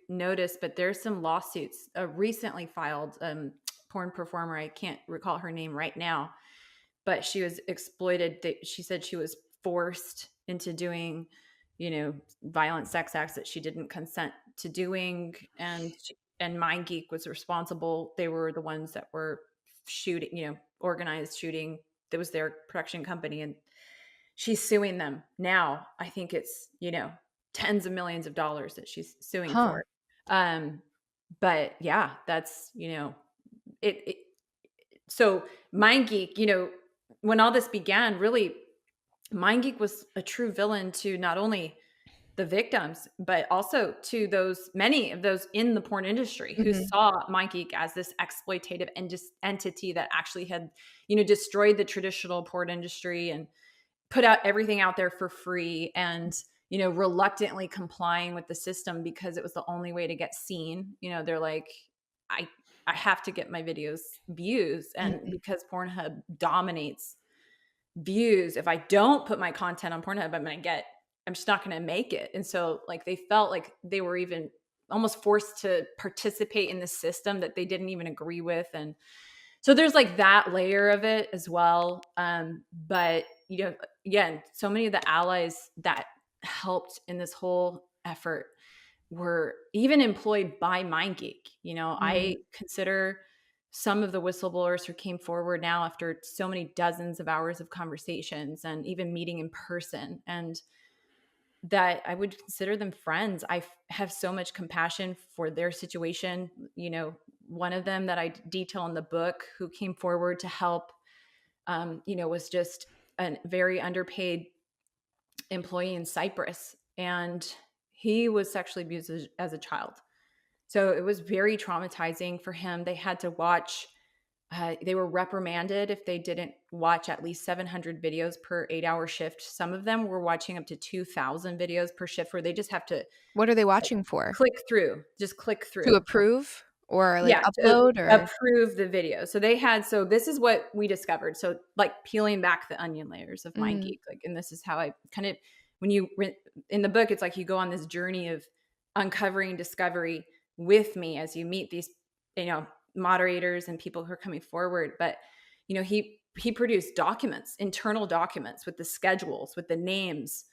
notice, but there's some lawsuits recently filed. Porn performer, I can't recall her name right now, but she was exploited. She said she was forced into doing, violent sex acts that she didn't consent to doing, and MindGeek was responsible. They were the ones that were shooting, organized shooting. That was their production company, and she's suing them now. I think it's, tens of millions of dollars that she's suing for. But yeah, that's, it. So MindGeek, when all this began, really, MindGeek was a true villain to not only the victims, but also to many of those in the porn industry who saw MindGeek as this exploitative entity that actually had, destroyed the traditional porn industry and put out everything out there for free, and, reluctantly complying with the system because it was the only way to get seen. They're like, I have to get my videos views. And because Pornhub dominates views, if I don't put my content on Pornhub, I'm just not going to make it. And so like, they felt like they were even almost forced to participate in the system that they didn't even agree with. And so there's like that layer of it as well. But, again, so many of the allies that helped in this whole effort were even employed by MindGeek. I consider some of the whistleblowers who came forward now after so many dozens of hours of conversations and even meeting in person, and that I would consider them friends. I have so much compassion for their situation. One of them that I detail in the book who came forward to help, was just a very underpaid employee in Cyprus. And he was sexually abused as a child. So it was very traumatizing for him. They had to watch, they were reprimanded if they didn't watch at least 700 videos per 8-hour shift. Some of them were watching up to 2,000 videos per shift, where they just have to. What are they watching for? Click through. To approve or like upload or approve the video. So this is what we discovered. So like peeling back the onion layers of MindGeek. Like, and this is how I kind of, when you in the book, it's like you go on this journey of uncovering discovery with me as you meet these, moderators and people who are coming forward. But, he produced documents, internal documents with the schedules, with the names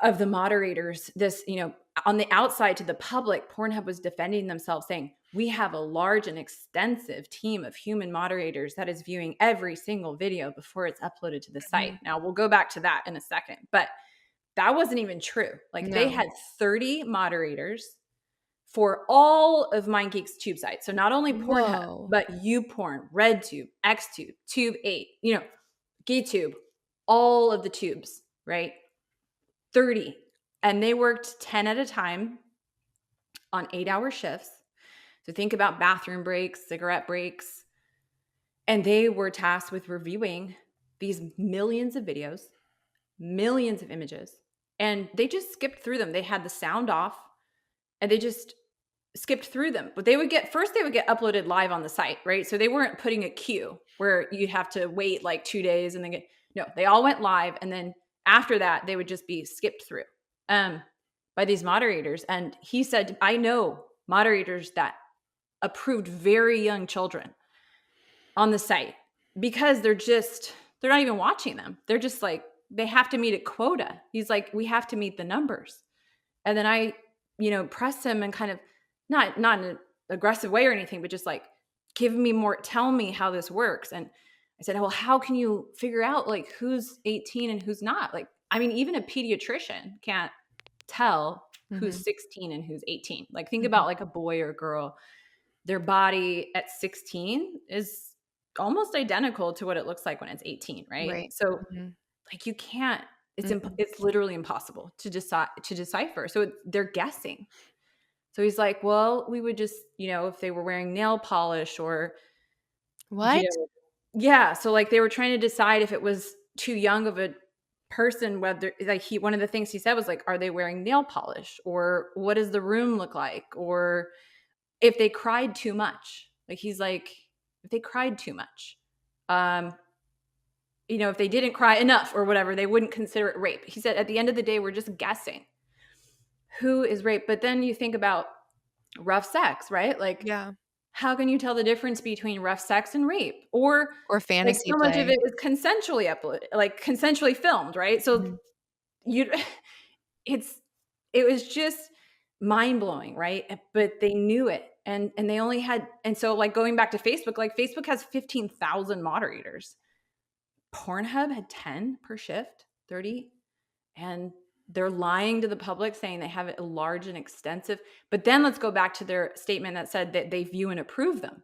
of the moderators. This, on the outside to the public, Pornhub was defending themselves, saying, we have a large and extensive team of human moderators that is viewing every single video before it's uploaded to the site. Now we'll go back to that in a second, but that wasn't even true. Like they had 30 moderators for all of MindGeek's tube sites. So not only Pornhub, but YouPorn, RedTube, XTube, Tube8, GayTube, all of the tubes, right? 30. And they worked 10 at a time on 8-hour shifts. So think about bathroom breaks, cigarette breaks. And they were tasked with reviewing these millions of videos, millions of images. And they just skipped through them. They had the sound off and they just skipped through them. But they would get uploaded live on the site, right? So they weren't putting a queue where you'd have to wait like 2 days and then they all went live. And then after that, they would just be skipped through by these moderators. And he said, I know moderators that approved very young children on the site because they're not even watching them. They're just like, they have to meet a quota. He's like, we have to meet the numbers. And then I, press him and kind of not in an aggressive way or anything, but just like, tell me how this works. And I said, well, how can you figure out like who's 18 and who's not? Like, I mean, even a pediatrician can't tell who's 16 and who's 18. Like think about like a boy or a girl, their body at 16 is almost identical to what it looks like when it's 18. Right. So like you can't, it's literally impossible to decipher. So they're guessing. So he's like, well, we would just, if they were wearing nail polish or what? Yeah. So like they were trying to decide if it was too young of a person, whether like one of the things he said was like, are they wearing nail polish or what does the room look like? Or if they cried too much, like he's like, if they cried too much, if they didn't cry enough or whatever, they wouldn't consider it rape. He said, at the end of the day, we're just guessing who is rape. But then you think about rough sex, right? Like, Yeah. how can you tell the difference between rough sex and rape? Or like fantasy so much of play. it is consensually filmed, right? So Mhm. you it was just mind-blowing, right? But they knew it. And they only had, and so like going back to Facebook, like Facebook has 15,000 moderators. Pornhub had 10 per shift, 30. And they're lying to the public saying they have a large and extensive. But then let's go back to their statement that said that they view and approve them.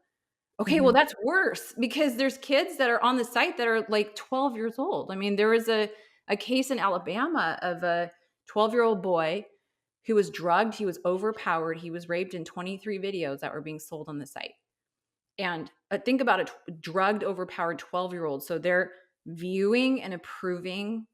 Okay, well, Mhm. that's worse because there's kids that are on the site that are like 12 years old. I mean, there was a case in Alabama of a 12-year-old boy who was drugged. He was overpowered. He was raped in 23 videos that were being sold on the site. And think about a drugged, overpowered 12-year-old. So they're viewing and approving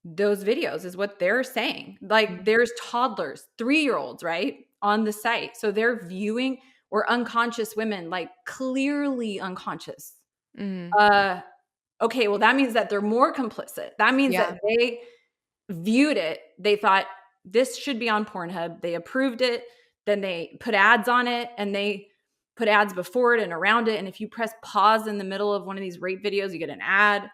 those videos is what they're saying. Like there's toddlers, 3-year-olds, right, on the site. So they're viewing, or unconscious women, like clearly unconscious. Mhm. Okay, well that means that they're more complicit. That means Yeah. that they viewed it. They thought this should be on Pornhub. They approved it. Then they put ads on it, and they put ads before it and around it. And if you press pause in the middle of one of these rape videos, you get an ad.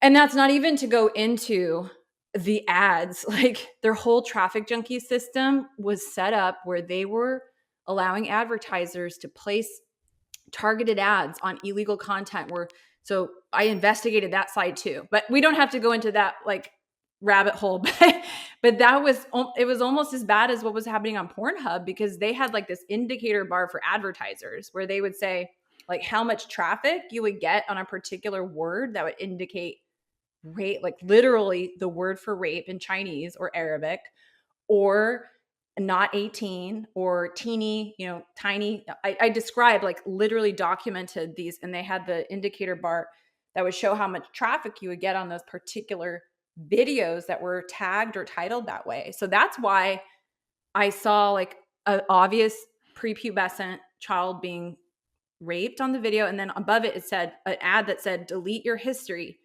And that's not even to go into the ads. Like their whole traffic junkie system was set up where they were allowing advertisers to place targeted ads on illegal content. So I investigated that side too, but we don't have to go into that like rabbit hole. But it was almost as bad as what was happening on Pornhub, because they had like this indicator bar for advertisers where they would say like how much traffic you would get on a particular word that would indicate rape, like literally the word for rape in Chinese or Arabic, or not 18, or teeny, tiny. I described, like literally documented these, and they had the indicator bar that would show how much traffic you would get on those particular videos that were tagged or titled that way. So that's why I saw like an obvious prepubescent child being raped on the video, and then above it said an ad that said delete your history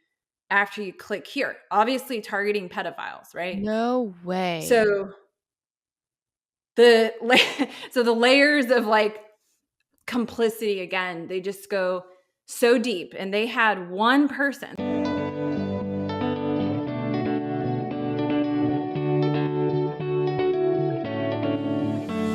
after you click here, obviously targeting pedophiles, right? No way. So the so the layers of like complicity, again, they just go so deep. And they had one person